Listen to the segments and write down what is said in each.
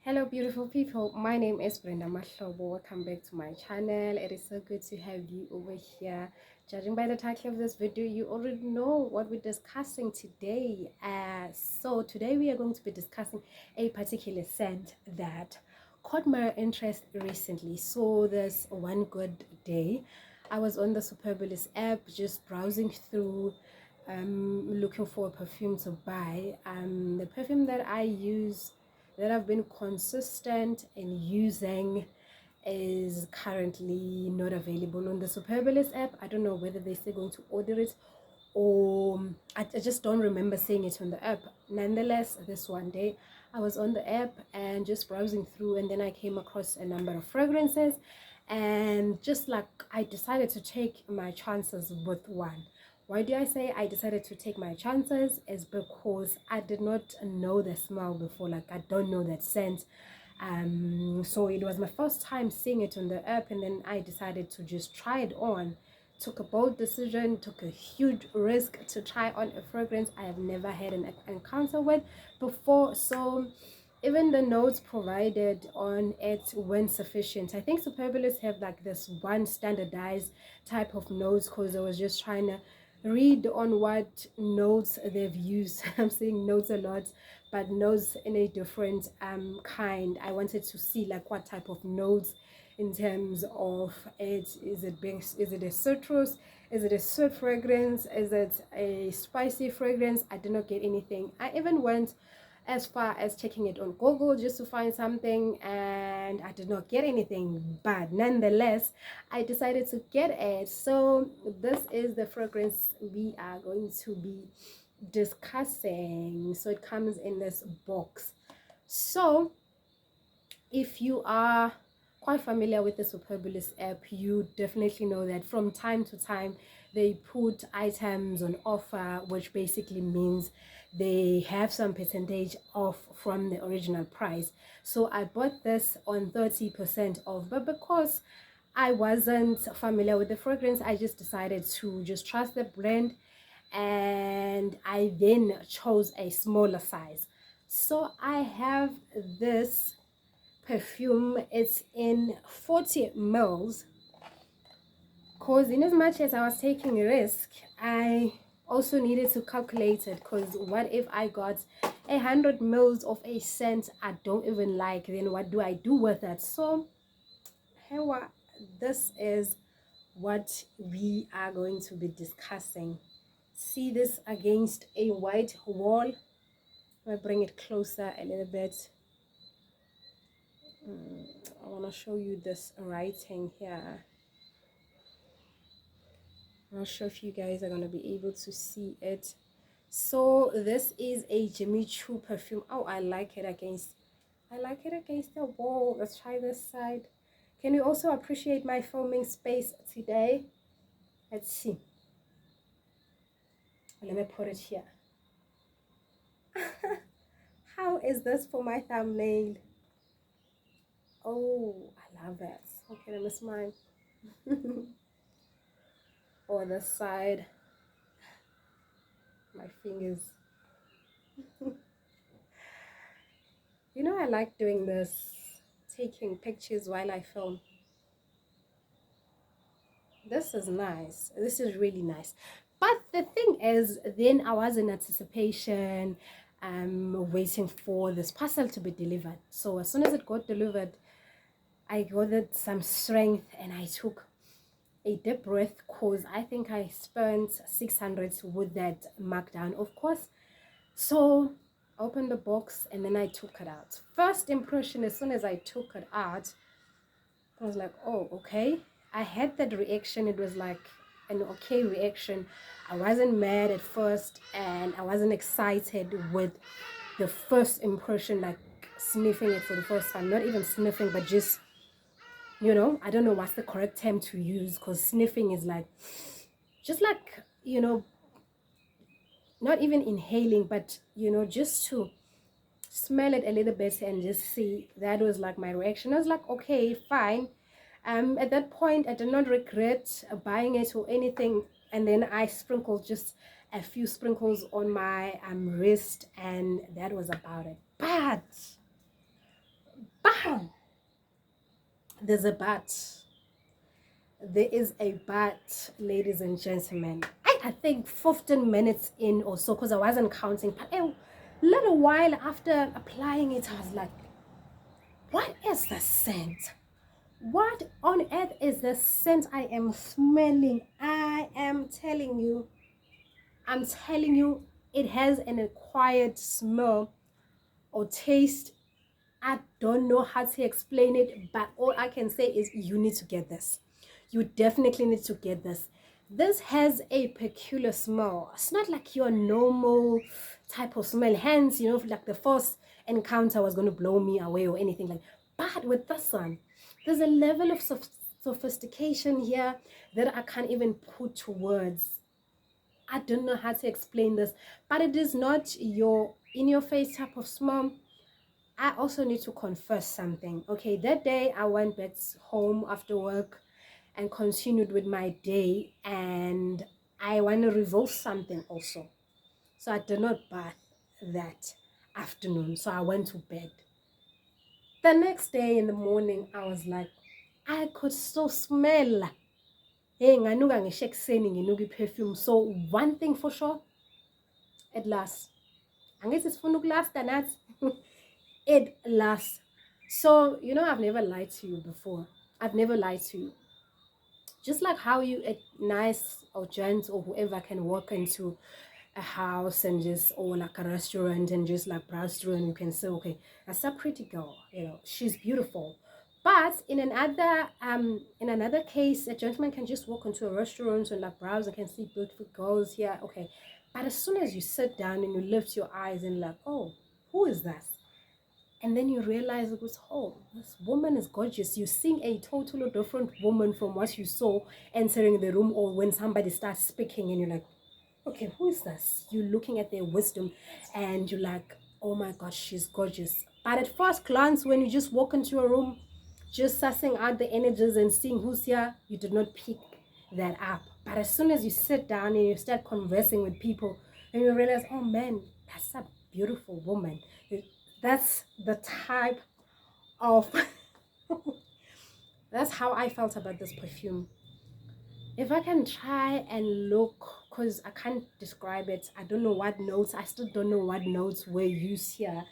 Hello beautiful people, my name is Brenda Mahlobo. Welcome back to my channel. It is so good to have you over here. Judging by the title of this video, you already know what we're discussing today. So today we are going to be discussing a particular scent that caught my interest recently. So this one good day, I was on the Superbalist app just browsing through looking for a perfume to buy. The perfume that I use, that I've been consistent in using, is currently not available on the Superbalist app. I don't know whether they're still going to order it, or I just don't remember seeing it on the app. Nonetheless, this one day I was on the app and just browsing through, and then I came across a number of fragrances, and just like I decided to take my chances with one. Why do I say I decided to take my chances? Is because I did not know the smell before. Like, I don't know that scent. So it was my first time seeing it on the app, and then I decided to just try it on. Took a bold decision, took a huge risk to try on a fragrance I have never had an encounter with before. So even the notes provided on it weren't sufficient. I think Superbalist have like this one standardized type of notes, because I was just trying to read on what notes they've used. I'm saying notes a lot, but notes in a different kind. I wanted to see like what type of notes in terms of it. Is it a citrus, is it a sweet fragrance, is it a spicy fragrance? I did not get anything. I even went as far as checking it on Google just to find something, and I did not get anything, but nonetheless I decided to get it. So this is the fragrance we are going to be discussing. So it comes in this box. So if you are quite familiar with the Superbalist app, you definitely know that from time to time they put items on offer, which basically means they have some percentage off from the original price. So I bought this on 30% off, but because I wasn't familiar with the fragrance, I just decided to just trust the brand, and I then chose a smaller size. So I have this perfume. It's in 40 mils, because in as much as I was taking a risk, I also needed to calculate it, because what if I got 100 mils of a scent I don't even like? Then what do I do with it? So here, this is what we are going to be discussing. See this against a white wall. I'll bring it closer a little bit. I want to show you this writing here. I'm not sure if you guys are going to be able to see it. So this is a Jimmy Choo perfume. Oh, I like it against the wall. Let's try this side. Can you also appreciate my filming space today? Let's see. Let me put it here. How is this for my thumbnail? Oh, I love it. Okay, let me smile. Or this side. My fingers. You know, I like doing this, taking pictures while I film. This is nice. This is really nice. But the thing is, then I was in anticipation, waiting for this parcel to be delivered. So as soon as it got delivered, I gathered some strength and I took a deep breath, because I think I spent 600 with that markdown, of course. So I opened the box and then I took it out. First impression, as soon as I took it out, I was like, oh, okay. I had that reaction. It was like an okay reaction. I wasn't mad at first, and I wasn't excited with the first impression, like sniffing it for the first time. Not even sniffing, but just, I don't know what's the correct term to use, because sniffing is like, just like, not even inhaling, but, just to smell it a little bit and just see. That was like my reaction. I was like, okay, fine. At that point I did not regret buying it or anything, and then I sprinkled just a few sprinkles on my wrist, and that was about it. There's a but. There is a but, ladies and gentlemen. I think 15 minutes in or so, because I wasn't counting, but a little while after applying it, I was like, what is the scent? What on earth is the scent I am smelling? I'm telling you, it has an acquired smell or taste. I don't know how to explain it, but all I can say is you need to get this. You definitely need to get this. This has a peculiar smell. It's not like your normal type of smell. Hence, like the first encounter was going to blow me away or anything like. But with this one, there's a level of sophistication here that I can't even put to words. I don't know how to explain this, but it is not your in-your-face type of smell. I also need to confess something. Okay, that day I went back home after work and continued with my day, and I want to reveal something also. So I did not bath that afternoon, so I went to bed. The next day in the morning, I was like, I could still smell. Hey, nganuka ngisho ekuseni nginuka perfume. So one thing for sure, it lasts. Angithi sifuna ukulasta nathi. It lasts. So, I've never lied to you before. I've never lied to you. Just like how you, a nice or gent or whoever can walk into a house and just, or like a restaurant and just like browse through and you can say, okay, that's a pretty girl, she's beautiful. But in another case, a gentleman can just walk into a restaurant and like browse and can see beautiful girls here, okay. But as soon as you sit down and you lift your eyes and like, oh, who is that? And then you realize it was, oh, this woman is gorgeous. You're seeing a totally different woman from what you saw entering the room or when somebody starts speaking and you're like, okay, who is this? You're looking at their wisdom and you're like, oh my gosh, she's gorgeous. But at first glance, when you just walk into a room, just sussing out the energies and seeing who's here, you did not pick that up. But as soon as you sit down and you start conversing with people and you realize, oh man, that's a beautiful woman. That's the type of that's how I felt about this perfume. If I can try and look, because I can't describe it, I don't know what notes, I still don't know what notes were used here.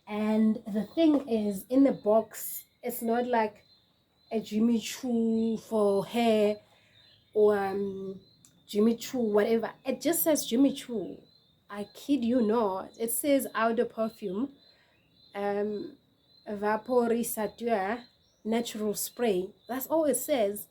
And the thing is, in the box, it's not like a Jimmy Choo for hair or Jimmy Choo, whatever. It just says Jimmy Choo. I kid you not. It says Eau de Perfume, vaporisateur, natural spray. That's all it says.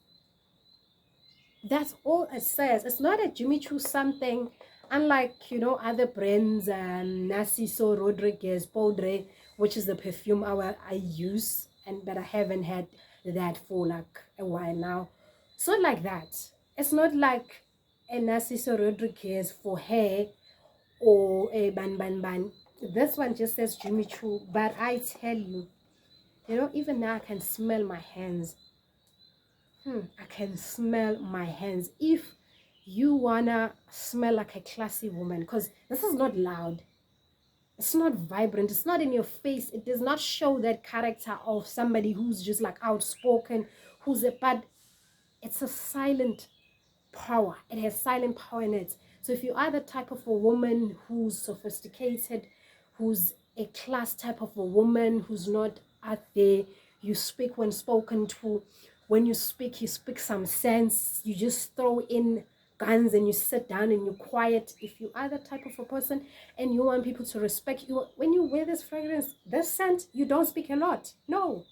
That's all it says. It's not a Jimmy Choo something, unlike other brands, Narciso Rodriguez Poudre, which is the perfume I use, but I haven't had that for like a while now. It's not like that. It's not like a Narciso Rodriguez for hair or a ban. This one just says Jimmy Choo, but I tell you, even now I can smell my hands. I can smell my hands. If you wanna smell like a classy woman, because this is not loud, it's not vibrant, it's not in your face, it does not show that character of somebody who's just like outspoken, but it's a silent power. It has silent power in it. So if you are the type of a woman who's sophisticated, who's a class type of a woman, who's not out there, you speak when spoken to. When you speak some sense. You just throw in guns and you sit down and you're quiet. If you are the type of a person and you want people to respect you, when you wear this fragrance, this scent, you don't speak a lot. No,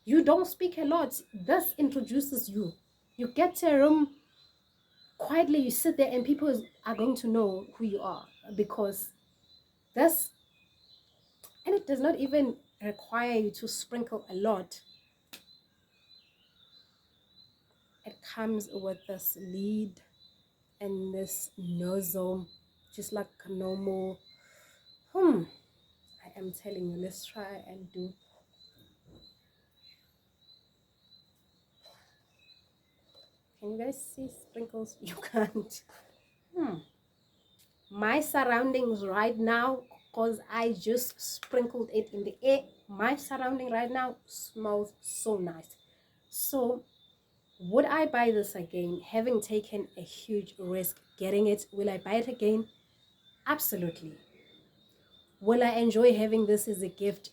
you don't speak a lot. This introduces you. You get to a room, quietly you sit there and people are going to know who you are, because that's, and it does not even require you to sprinkle a lot. It comes with this lid and this nozzle, just like a normal. I am telling you, let's try and do. Can you guys see sprinkles? You can't. My surroundings right now, because I just sprinkled it in the air, my surrounding right now smells so nice. So would I buy this again, having taken a huge risk getting it? Will I buy it again? Absolutely. Will I enjoy having this as a gift?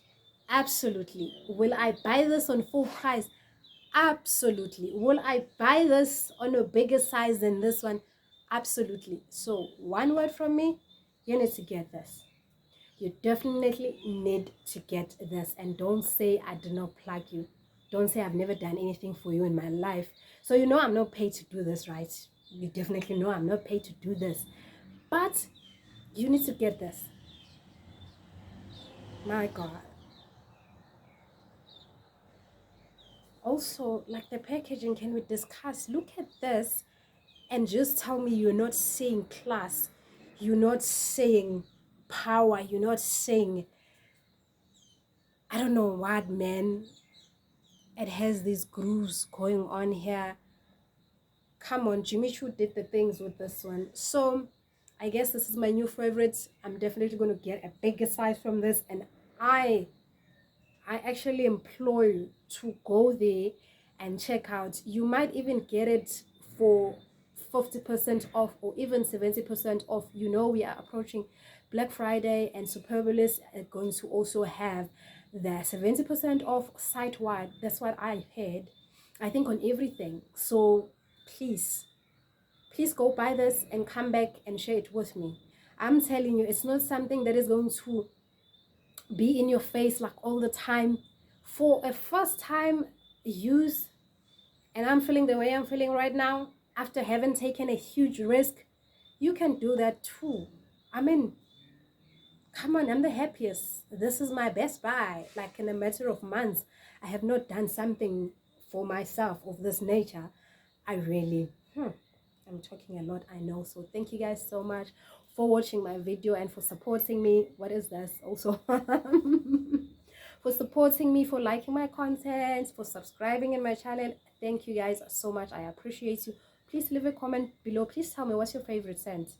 Absolutely. Will I buy this on full price? Absolutely. Will I buy this on a bigger size than this one? Absolutely. So one word from me, you need to get this. You definitely need to get this. And don't say I did not plug you. Don't say I've never done anything for you in my life. So you know I'm not paid to do this, right? You definitely know I'm not paid to do this. But you need to get this. My God. Also, like the packaging, can we discuss? Look at this and just tell me you're not saying class, you're not saying power, you're not saying, I don't know what, man. It has these grooves going on here. Come on, Jimmy Choo did the things with this one. So I guess this is my new favorite. I'm definitely going to get a bigger size from this, and I actually implore you to go there and check out. You might even get it for 50% off or even 70% off. You know, we are approaching Black Friday, and Superbalist are going to also have the 70% off site-wide. That's what I heard, I think, on everything. So please go buy this and come back and share it with me. I'm telling you, it's not something that is going to be in your face like all the time. For a first time use, and I'm feeling the way I'm feeling right now after having taken a huge risk, you can do that too. I mean, come on, I'm the happiest. This is my best buy. Like in a matter of months, I have not done something for myself of this nature. I really, I'm talking a lot, I know. So thank you guys so much for watching my video and for supporting me. What is this also? For supporting me, for liking my content, for subscribing in my channel. Thank you guys so much. I appreciate you. Please leave a comment below. Please tell me what's your favorite scent.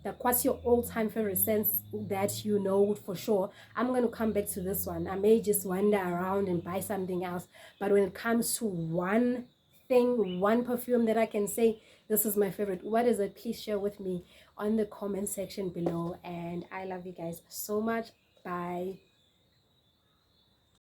Like, what's your all-time favorite scent that you know for sure? I'm going to come back to this one. I may just wander around and buy something else, but when it comes to one thing, one perfume that I can say this is my favorite, what is it? Please share with me on the comment section below. And I love you guys so much. Bye.